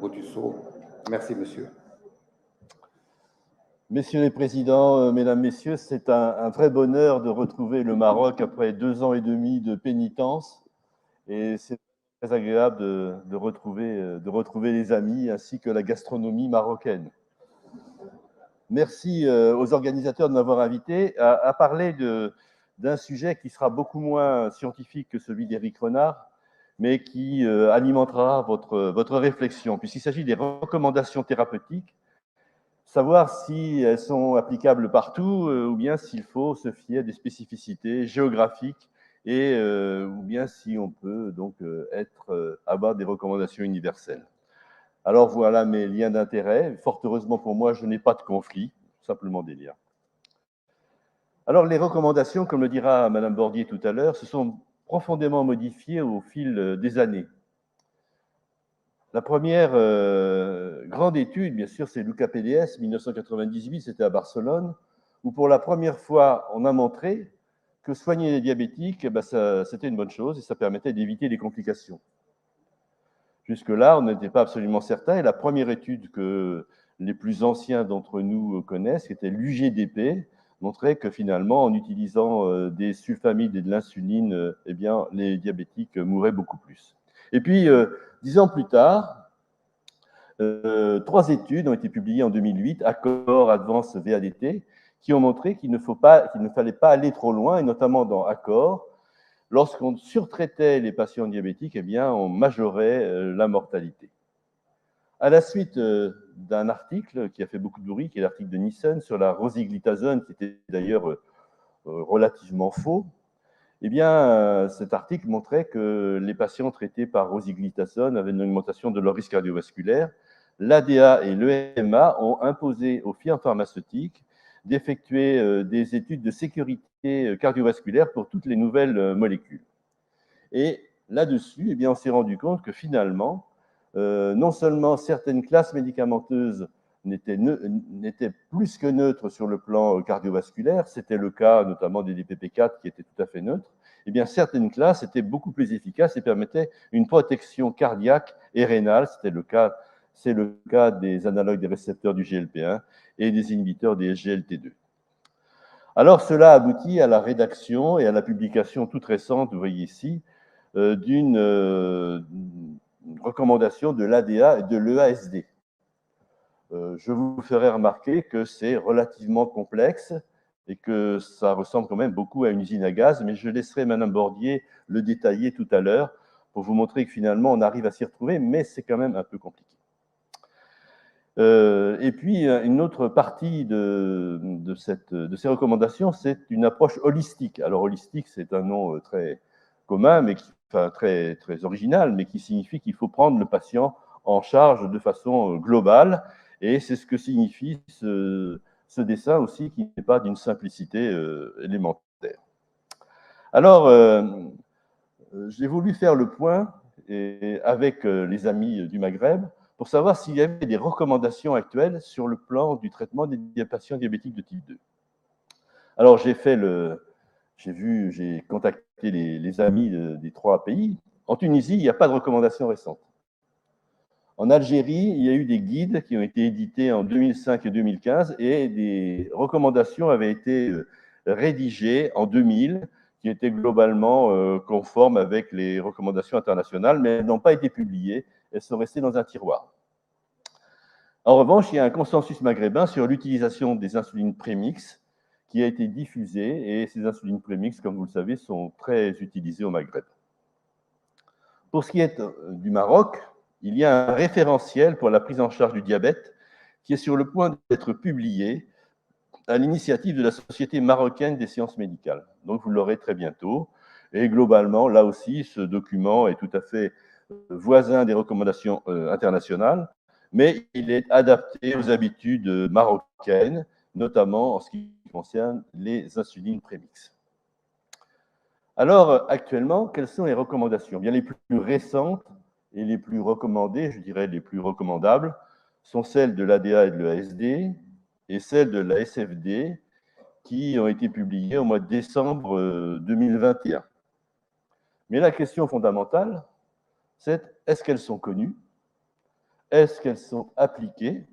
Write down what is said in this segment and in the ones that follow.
Autusseau. Merci, monsieur. Messieurs les présidents, mesdames, messieurs, c'est un vrai bonheur de retrouver le Maroc après 2 ans et demi de pénitence. Et c'est très agréable de retrouver les amis ainsi que la gastronomie marocaine. Merci aux organisateurs de m'avoir invité à parler d'un sujet qui sera beaucoup moins scientifique que celui d'Éric Renard, mais qui alimentera votre réflexion, puisqu'il s'agit des recommandations thérapeutiques, savoir si elles sont applicables partout ou bien s'il faut se fier à des spécificités géographiques et ou bien si on peut donc avoir des recommandations universelles. Alors voilà mes liens d'intérêt. Fort heureusement pour moi, je n'ai pas de conflit, simplement des liens. Alors les recommandations, comme le dira Madame Bordier tout à l'heure, se sont profondément modifiées au fil des années. La première grande étude, bien sûr, c'est l'UCAPDS 1998, c'était à Barcelone, où pour la première fois, on a montré que soigner les diabétiques, c'était une bonne chose et ça permettait d'éviter les complications. Jusque-là, on n'était pas absolument certain. Et la première étude que les plus anciens d'entre nous connaissent, qui était l'UGDP, montrait que finalement, en utilisant des sulfamides et de l'insuline, eh bien, les diabétiques mouraient beaucoup plus. Et puis, 10 ans plus tard, 3 études ont été publiées en 2008, Accor, Advance, VADT, qui ont montré qu'il ne fallait pas aller trop loin, et notamment dans Accor, lorsqu'on surtraitait les patients diabétiques, eh bien, on majorait la mortalité. À la suite d'un article qui a fait beaucoup de bruit, qui est l'article de Nissen sur la rosiglitazone, qui était d'ailleurs relativement faux, eh bien, cet article montrait que les patients traités par rosiglitazone avaient une augmentation de leur risque cardiovasculaire. L'ADA et l'EMA ont imposé aux firmes pharmaceutiques d'effectuer des études de sécurité cardiovasculaire pour toutes les nouvelles molécules. Et là-dessus, eh bien, on s'est rendu compte que finalement, non seulement certaines classes médicamenteuses n'étaient plus que neutres sur le plan cardiovasculaire, c'était le cas notamment des DPP4 qui étaient tout à fait neutres, eh bien, certaines classes étaient beaucoup plus efficaces et permettaient une protection cardiaque et rénale, c'est le cas des analogues des récepteurs du GLP1 et des inhibiteurs des SGLT2. Alors, cela aboutit à la rédaction et à la publication toute récente, vous voyez ici, d'une recommandation de l'ADA et de l'EASD. Je vous ferai remarquer que c'est relativement complexe et que ça ressemble quand même beaucoup à une usine à gaz, mais je laisserai Madame Bordier le détailler tout à l'heure pour vous montrer que finalement on arrive à s'y retrouver, mais c'est quand même un peu compliqué. Et puis, une autre partie de ces recommandations, c'est une approche holistique. Alors, holistique, c'est un nom très commun, mais très, très original, mais qui signifie qu'il faut prendre le patient en charge de façon globale. Et c'est ce que signifie ce dessin aussi, qui n'est pas d'une simplicité élémentaire. Alors, j'ai voulu faire le point avec les amis du Maghreb pour savoir s'il y avait des recommandations actuelles sur le plan du traitement des patients diabétiques de type 2. Alors, j'ai contacté les amis des 3 pays. En Tunisie, il n'y a pas de recommandations récentes. En Algérie, il y a eu des guides qui ont été édités en 2005 et 2015 et des recommandations avaient été rédigées en 2000 qui étaient globalement conformes avec les recommandations internationales, mais elles n'ont pas été publiées, elles sont restées dans un tiroir. En revanche, il y a un consensus maghrébin sur l'utilisation des insulines prémix qui a été diffusé, et ces insulines prémix, comme vous le savez, sont très utilisées au Maghreb. Pour ce qui est du Maroc, il y a un référentiel pour la prise en charge du diabète qui est sur le point d'être publié à l'initiative de la Société marocaine des sciences médicales. Donc, vous l'aurez très bientôt. Et globalement, là aussi, ce document est tout à fait voisin des recommandations internationales, mais il est adapté aux habitudes marocaines, notamment en ce qui concerne les insulines prémix. Alors, actuellement, quelles sont les recommandations? Bien, les plus récentes et les plus recommandées, je dirais les plus recommandables, sont celles de l'ADA et de l'EASD et celles de la SFD qui ont été publiées au mois de décembre 2021. Mais la question fondamentale, c'est est-ce qu'elles sont connues? est-ce qu'elles sont appliquées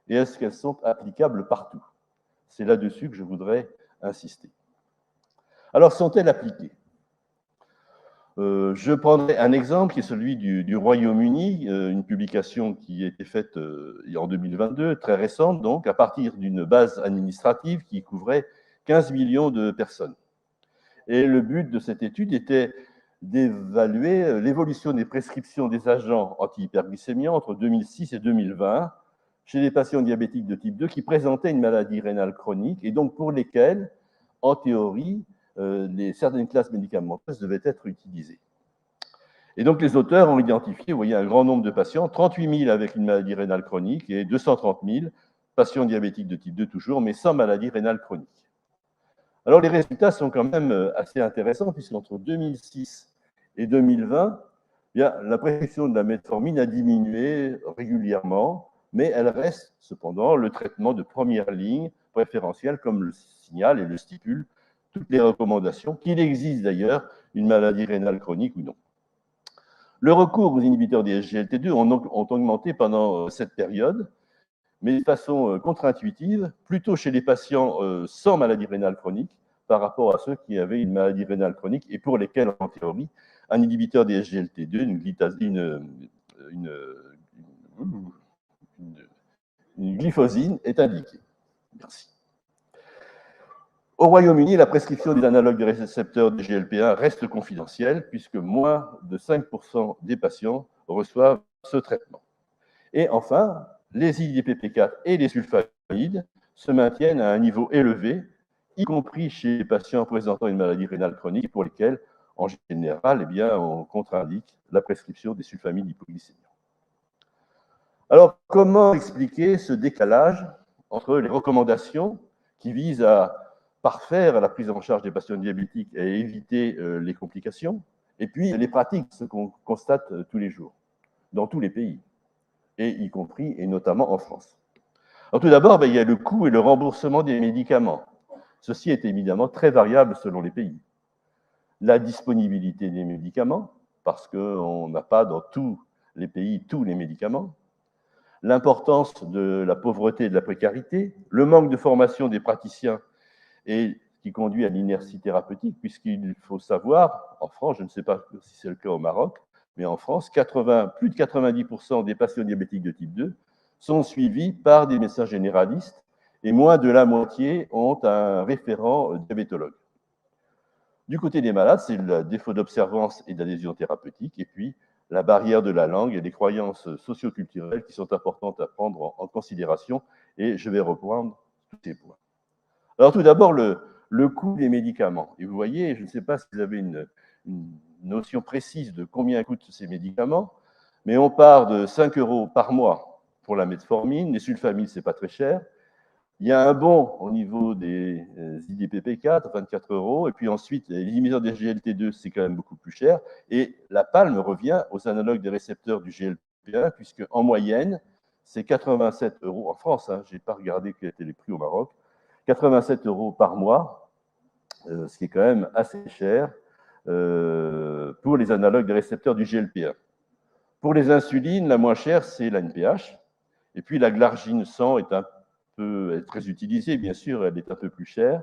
et est-ce qu'elles sont applicables partout? C'est là-dessus que je voudrais insister. Alors, sont-elles appliquées? Je prendrai un exemple qui est celui du Royaume-Uni, une publication qui a été faite en 2022, très récente, donc, à partir d'une base administrative qui couvrait 15 millions de personnes. Et le but de cette étude était d'évaluer l'évolution des prescriptions des agents antihyperglycémiants entre 2006 et 2020 chez les patients diabétiques de type 2 qui présentaient une maladie rénale chronique et donc pour lesquels, en théorie, certaines classes médicamenteuses devaient être utilisées. Et donc les auteurs ont identifié, vous voyez, un grand nombre de patients, 38 000 avec une maladie rénale chronique et 230 000 patients diabétiques de type 2 toujours, mais sans maladie rénale chronique. Alors les résultats sont quand même assez intéressants puisqu'entre 2006 et 2020, bien, la prescription de la metformine a diminué régulièrement, mais elle reste cependant le traitement de première ligne préférentiel comme le signale et le stipule toutes les recommandations, qu'il existe d'ailleurs une maladie rénale chronique ou non. Le recours aux inhibiteurs des SGLT2 ont augmenté pendant cette période, mais de façon contre-intuitive, plutôt chez les patients sans maladie rénale chronique par rapport à ceux qui avaient une maladie rénale chronique et pour lesquels, en théorie, un inhibiteur des SGLT2, une glyphosine est indiquée. Merci. Au Royaume-Uni, la prescription des analogues des récepteurs de GLP1 reste confidentielle puisque moins de 5% des patients reçoivent ce traitement. Et enfin, les IDPP4 et les sulfamides se maintiennent à un niveau élevé, y compris chez les patients présentant une maladie rénale chronique pour lesquels, en général, on contre-indique la prescription des sulfamides hypoglycémiants. Alors, comment expliquer ce décalage entre les recommandations qui visent à parfaire la prise en charge des patients diabétiques et à éviter les complications, et puis les pratiques, ce qu'on constate tous les jours, dans tous les pays, et y compris et notamment en France. Alors, tout d'abord, il y a le coût et le remboursement des médicaments. Ceci est évidemment très variable selon les pays. La disponibilité des médicaments, parce qu'on n'a pas dans tous les pays tous les médicaments. L'importance de la pauvreté et de la précarité, le manque de formation des praticiens et qui conduit à l'inertie thérapeutique, puisqu'il faut savoir, en France, je ne sais pas si c'est le cas au Maroc, mais en France, plus de 90% des patients diabétiques de type 2 sont suivis par des médecins généralistes et moins de la moitié ont un référent diabétologue. Du côté des malades, c'est le défaut d'observance et d'adhésion thérapeutique, et puis la barrière de la langue et des croyances socioculturelles qui sont importantes à prendre en considération, et je vais reprendre tous ces points. Alors tout d'abord, le coût des médicaments. Et vous voyez, je ne sais pas si vous avez une notion précise de combien coûtent ces médicaments, mais on part de 5 € par mois pour la metformine, les sulfamides, ce n'est pas très cher. Il y a un bon au niveau des IDPP4, 24 €, et puis ensuite, les inhibiteurs des GLT2, c'est quand même beaucoup plus cher. Et la palme revient aux analogues des récepteurs du GLP1, puisque en moyenne, c'est 87 € en France. Je n'ai pas regardé quels étaient les prix au Maroc. 87 € par mois, ce qui est quand même assez cher pour les analogues des récepteurs du GLP1. Pour les insulines, la moins chère, c'est la NPH. Et puis la glargine 100 est très utilisée, bien sûr, elle est un peu plus chère.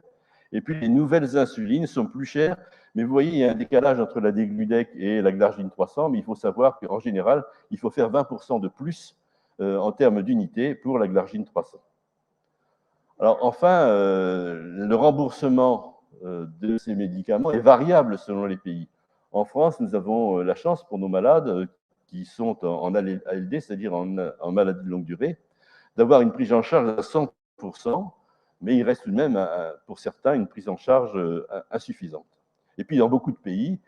Et puis les nouvelles insulines sont plus chères, mais vous voyez, il y a un décalage entre la Degludec et la glargine 300, mais il faut savoir qu'en général, il faut faire 20% de plus en termes d'unités pour la glargine 300. Alors enfin, le remboursement de ces médicaments est variable selon les pays. En France, nous avons la chance pour nos malades qui sont en ALD, c'est-à-dire en maladie de longue durée, d'avoir une prise en charge à 100%, mais il reste tout de même, pour certains, une prise en charge insuffisante. Et puis, dans beaucoup de pays,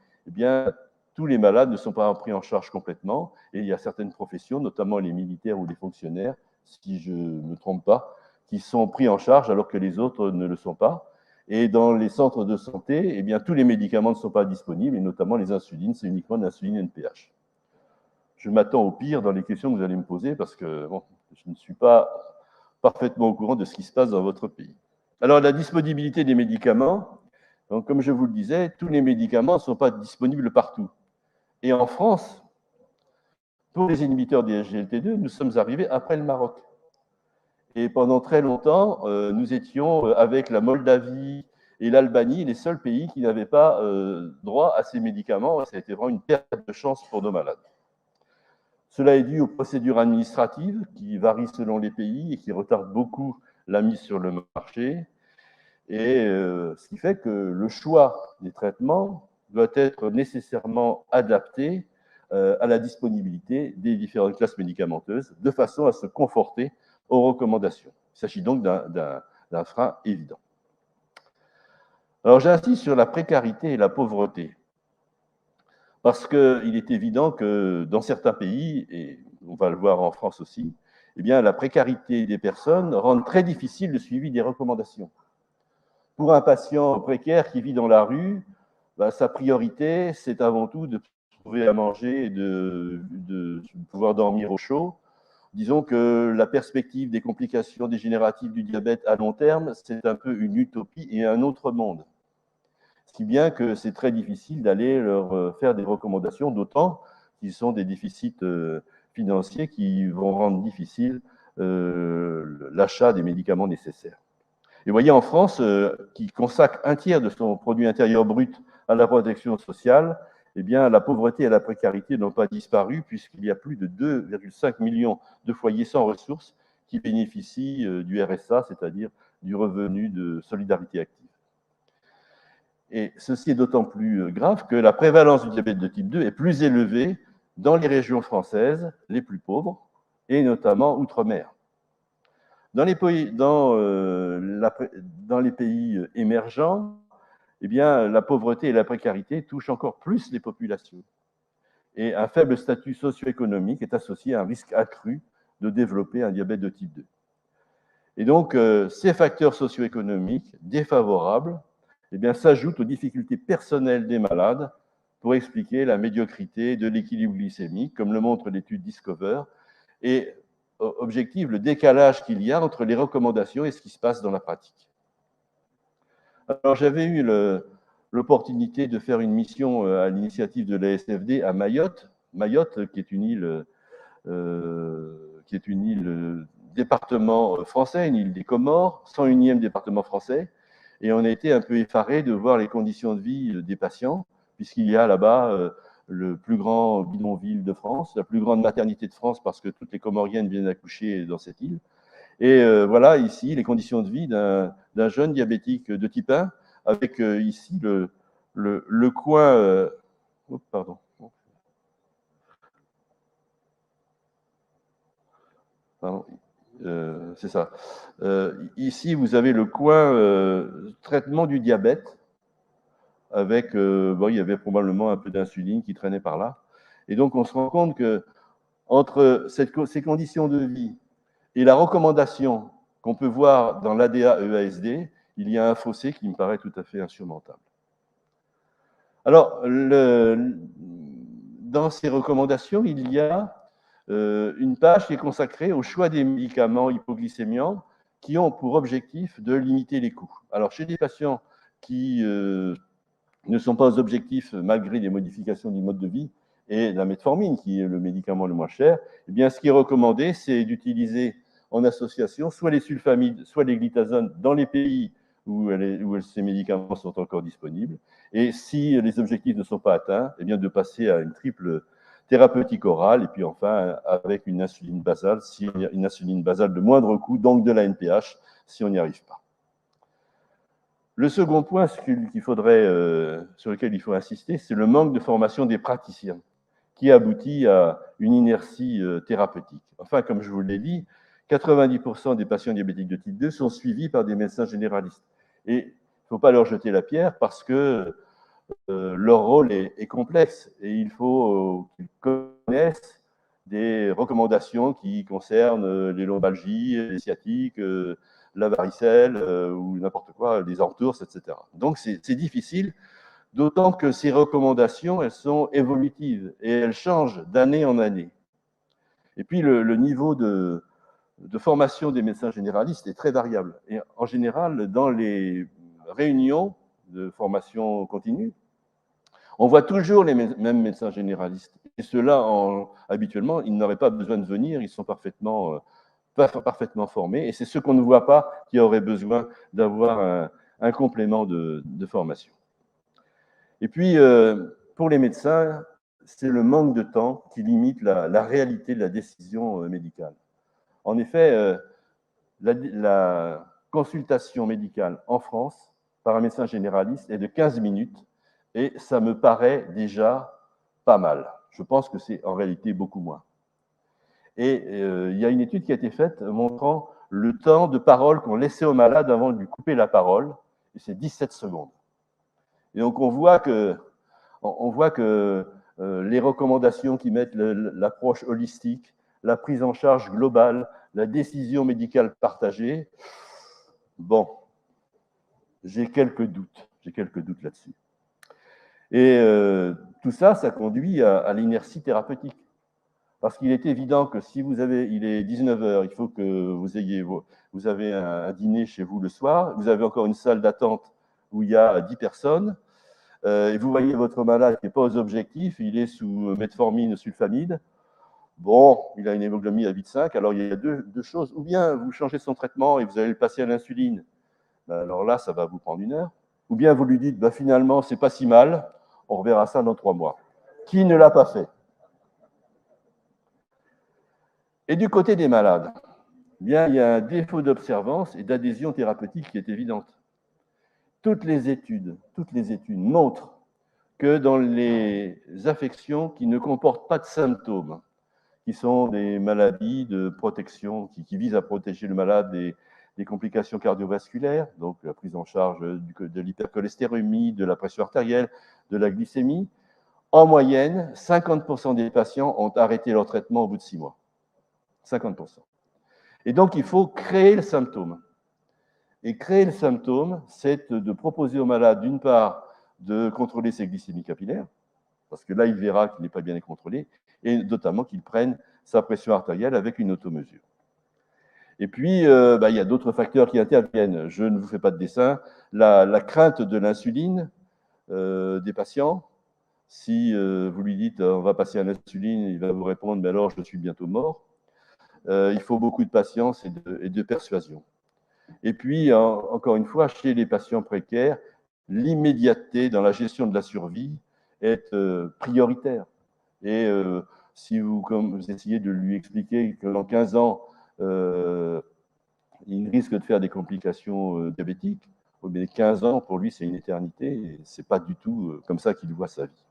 tous les malades ne sont pas pris en charge complètement, et il y a certaines professions, notamment les militaires ou les fonctionnaires, si je ne me trompe pas, qui sont pris en charge alors que les autres ne le sont pas. Et dans les centres de santé, tous les médicaments ne sont pas disponibles, et notamment les insulines, c'est uniquement de l'insuline NPH. Je m'attends au pire dans les questions que vous allez me poser, parce que je ne suis pas parfaitement au courant de ce qui se passe dans votre pays. Alors, la disponibilité des médicaments, donc, comme je vous le disais, tous les médicaments ne sont pas disponibles partout. Et en France, Pour les inhibiteurs des SGLT2, nous sommes arrivés après le Maroc. Et pendant très longtemps, nous étions, avec la Moldavie et l'Albanie, les seuls pays qui n'avaient pas droit à ces médicaments. Ça a été vraiment une perte de chance pour nos malades. Cela est dû aux procédures administratives qui varient selon les pays et qui retardent beaucoup la mise sur le marché. Et ce qui fait que le choix des traitements doit être nécessairement adapté à la disponibilité des différentes classes médicamenteuses, de façon à se conforter aux recommandations. Il s'agit donc d'un frein évident. Alors j'insiste sur la précarité et la pauvreté, parce qu'il est évident que dans certains pays, et on va le voir en France aussi, eh bien, la précarité des personnes rend très difficile le suivi des recommandations. Pour un patient précaire qui vit dans la rue, sa priorité, c'est avant tout de trouver à manger et de pouvoir dormir au chaud. Disons que la perspective des complications dégénératives du diabète à long terme, c'est un peu une utopie et un autre monde. Si bien que c'est très difficile d'aller leur faire des recommandations, d'autant qu'ils sont des déficits financiers qui vont rendre difficile l'achat des médicaments nécessaires. Et vous voyez, en France, qui consacre un tiers de son produit intérieur brut à la protection sociale, eh bien, la pauvreté et la précarité n'ont pas disparu, puisqu'il y a plus de 2,5 millions de foyers sans ressources qui bénéficient du RSA, c'est-à-dire du revenu de solidarité active. Et ceci est d'autant plus grave que la prévalence du diabète de type 2 est plus élevée dans les régions françaises les plus pauvres, et notamment outre-mer. Dans les pays émergents, eh bien, la pauvreté et la précarité touchent encore plus les populations. Et un faible statut socio-économique est associé à un risque accru de développer un diabète de type 2. Et donc, ces facteurs socio-économiques défavorables eh bien, s'ajoutent aux difficultés personnelles des malades pour expliquer la médiocrité de l'équilibre glycémique, comme le montre l'étude Discover, et objective le décalage qu'il y a entre les recommandations et ce qui se passe dans la pratique. Alors, j'avais eu l'opportunité de faire une mission à l'initiative de l'ASFD à Mayotte. Mayotte, qui est une île département français, une île des Comores, 101e département français. Et on a été un peu effarés de voir les conditions de vie des patients, puisqu'il y a là-bas le plus grand bidonville de France, la plus grande maternité de France, parce que toutes les Comoriennes viennent accoucher dans cette île. Et voilà ici les conditions de vie d'un jeune diabétique de type 1, avec ici le coin... oh, pardon. Pardon. C'est ça. Ici, vous avez le coin traitement du diabète, avec, bon, il y avait probablement un peu d'insuline qui traînait par là. Et donc, on se rend compte que entre ces conditions de vie et la recommandation qu'on peut voir dans l'ADA-EASD, il y a un fossé qui me paraît tout à fait insurmontable. Alors, dans ces recommandations, il y a une page qui est consacrée au choix des médicaments hypoglycémiants qui ont pour objectif de limiter les coûts. Alors, chez des patients qui ne sont pas aux objectifs malgré les modifications du mode de vie et la metformine, qui est le médicament le moins cher, eh bien, ce qui est recommandé, c'est d'utiliser en association soit les sulfamides, soit les glitazones dans les pays où ces médicaments sont encore disponibles. Et si les objectifs ne sont pas atteints, eh bien, de passer à une triple thérapeutique orale, et puis enfin avec une insuline basale, une insuline basale de moindre coût, donc de la NPH, si on n'y arrive pas. Le second point sur lequel il faut insister, c'est le manque de formation des praticiens, qui aboutit à une inertie thérapeutique. Enfin, comme je vous l'ai dit, 90% des patients diabétiques de type 2 sont suivis par des médecins généralistes. Et il ne faut pas leur jeter la pierre parce que leur rôle est complexe et il faut qu'ils connaissent des recommandations qui concernent les lombalgies, les sciatiques, la varicelle ou n'importe quoi, les entours, etc. Donc c'est difficile, d'autant que ces recommandations, elles sont évolutives et elles changent d'année en année. Et puis le niveau de formation des médecins généralistes est très variable. Et en général, dans les réunions de formation continue, On voit toujours les mêmes médecins généralistes. Et ceux-là, habituellement, ils n'auraient pas besoin de venir, ils sont parfaitement formés. Et c'est ceux qu'on ne voit pas qui auraient besoin d'avoir un complément de formation. Et puis, pour les médecins, c'est le manque de temps qui limite la réalité de la décision médicale. En effet, la consultation médicale en France par un médecin généraliste est de 15 minutes et ça me paraît déjà pas mal. Je pense que c'est en réalité beaucoup moins. Et il y a une étude qui a été faite montrant le temps de parole qu'on laissait au malade avant de lui couper la parole, et c'est 17 secondes. Et donc on voit que les recommandations qui mettent l'approche holistique, la prise en charge globale, la décision médicale partagée, bon, j'ai quelques doutes là-dessus. Et tout ça, ça conduit à l'inertie thérapeutique. Parce qu'il est évident que si il est 19h, il faut que vous avez un dîner chez vous le soir, vous avez encore une salle d'attente où il y a 10 personnes, et vous voyez votre malade qui n'est pas aux objectifs, il est sous metformine, sulfamide. Bon, il a une hémoglobine à 8,5, alors il y a deux choses. Ou bien vous changez son traitement et vous allez le passer à l'insuline. Ben alors là, ça va vous prendre 1 heure. Ou bien vous lui dites, ben finalement, c'est pas si mal, on reverra ça dans 3 mois. Qui ne l'a pas fait? Et du côté des malades, bien, il y a un défaut d'observance et d'adhésion thérapeutique qui est évidente. Toutes les études montrent que dans les affections qui ne comportent pas de symptômes, qui sont des maladies de protection, qui visent à protéger le malade des complications cardiovasculaires, donc la prise en charge de l'hypercholestérémie, de la pression artérielle, de la glycémie, en moyenne, 50% des patients ont arrêté leur traitement au bout de 6 mois. 50%. Et donc, il faut créer le symptôme. Et créer le symptôme, c'est de proposer au malade, d'une part, de contrôler ses glycémies capillaires, parce que là, il verra qu'il n'est pas bien contrôlé, et notamment qu'il prenne sa pression artérielle avec une automesure. Et puis, il y a d'autres facteurs qui interviennent. Je ne vous fais pas de dessin. La crainte de l'insuline des patients. Si vous lui dites on va passer à l'insuline, il va vous répondre mais alors je suis bientôt mort. Il faut beaucoup de patience et de persuasion. Et puis, encore une fois, chez les patients précaires, l'immédiateté dans la gestion de la survie est prioritaire. Et si vous essayez de lui expliquer que dans 15 ans, il risque de faire des complications diabétiques, mais 15 ans, pour lui, c'est une éternité, et ce n'est pas du tout comme ça qu'il voit sa vie.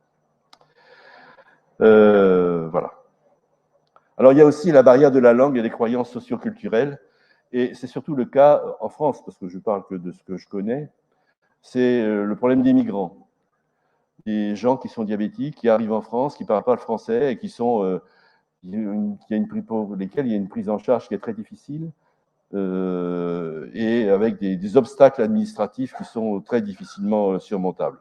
Voilà. Alors, il y a aussi la barrière de la langue et les croyances socioculturelles, et c'est surtout le cas en France, parce que je parle que de ce que je connais, c'est le problème des migrants. Des gens qui sont diabétiques, qui arrivent en France, qui ne parlent pas le français, et pour lesquels il y a une prise en charge qui est très difficile, et avec des obstacles administratifs qui sont très difficilement surmontables.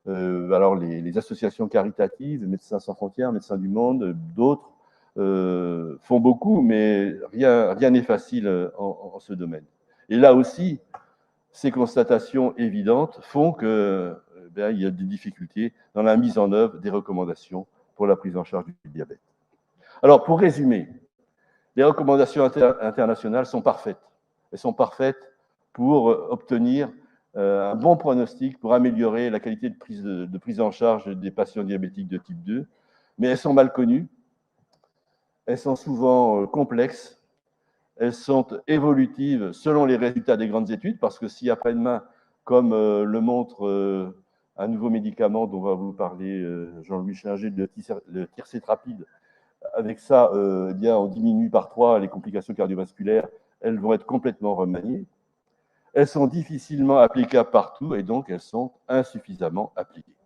Alors, les associations caritatives, Médecins sans frontières, Médecins du monde, d'autres font beaucoup, mais rien n'est facile en ce domaine. Et là aussi, ces constatations évidentes font qu'il y a des difficultés dans la mise en œuvre des recommandations pour la prise en charge du diabète. Alors, pour résumer, les recommandations internationales sont parfaites. Elles sont parfaites pour obtenir un bon pronostic, pour améliorer la qualité de prise en charge des patients diabétiques de type 2, mais elles sont mal connues, elles sont souvent complexes, elles sont évolutives selon les résultats des grandes études, parce que si après-demain, comme le montre un nouveau médicament dont va vous parler Jean-Louis Schinger, le tircétrapide, avec ça, on diminue par 3 les complications cardiovasculaires, elles vont être complètement remaniées. Elles sont difficilement applicables partout et donc elles sont insuffisamment appliquées.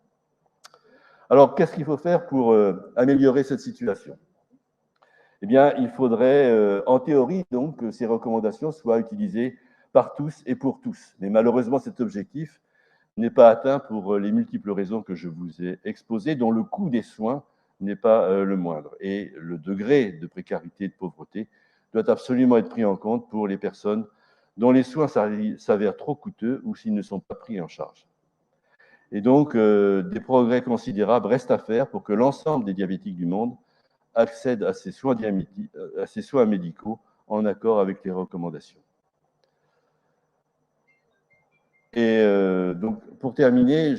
Alors, qu'est-ce qu'il faut faire pour améliorer cette situation? Eh bien, il faudrait, en théorie, donc, que ces recommandations soient utilisées par tous et pour tous. Mais malheureusement, cet objectif n'est pas atteint pour les multiples raisons que je vous ai exposées, dont le coût des soins n'est pas le moindre. Et le degré de précarité et de pauvreté doit absolument être pris en compte pour les personnes dont les soins s'avèrent trop coûteux ou s'ils ne sont pas pris en charge. Et donc, des progrès considérables restent à faire pour que l'ensemble des diabétiques du monde accèdent à ces soins médicaux en accord avec les recommandations. Et donc, pour terminer,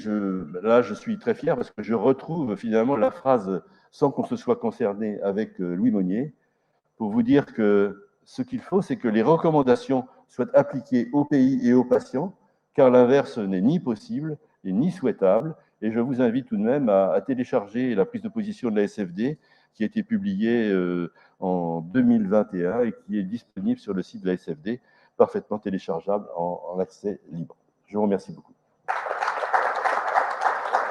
là, je suis très fier parce que je retrouve finalement la phrase, sans qu'on se soit concerné, avec Louis Monnier, pour vous dire que ce qu'il faut, c'est que les recommandations soient appliquées aux pays et aux patients, car l'inverse n'est ni possible et ni souhaitable. Et je vous invite tout de même à télécharger la prise de position de la SFD, qui a été publiée en 2021 et qui est disponible sur le site de la SFD, parfaitement téléchargeable en accès libre. Je vous remercie beaucoup.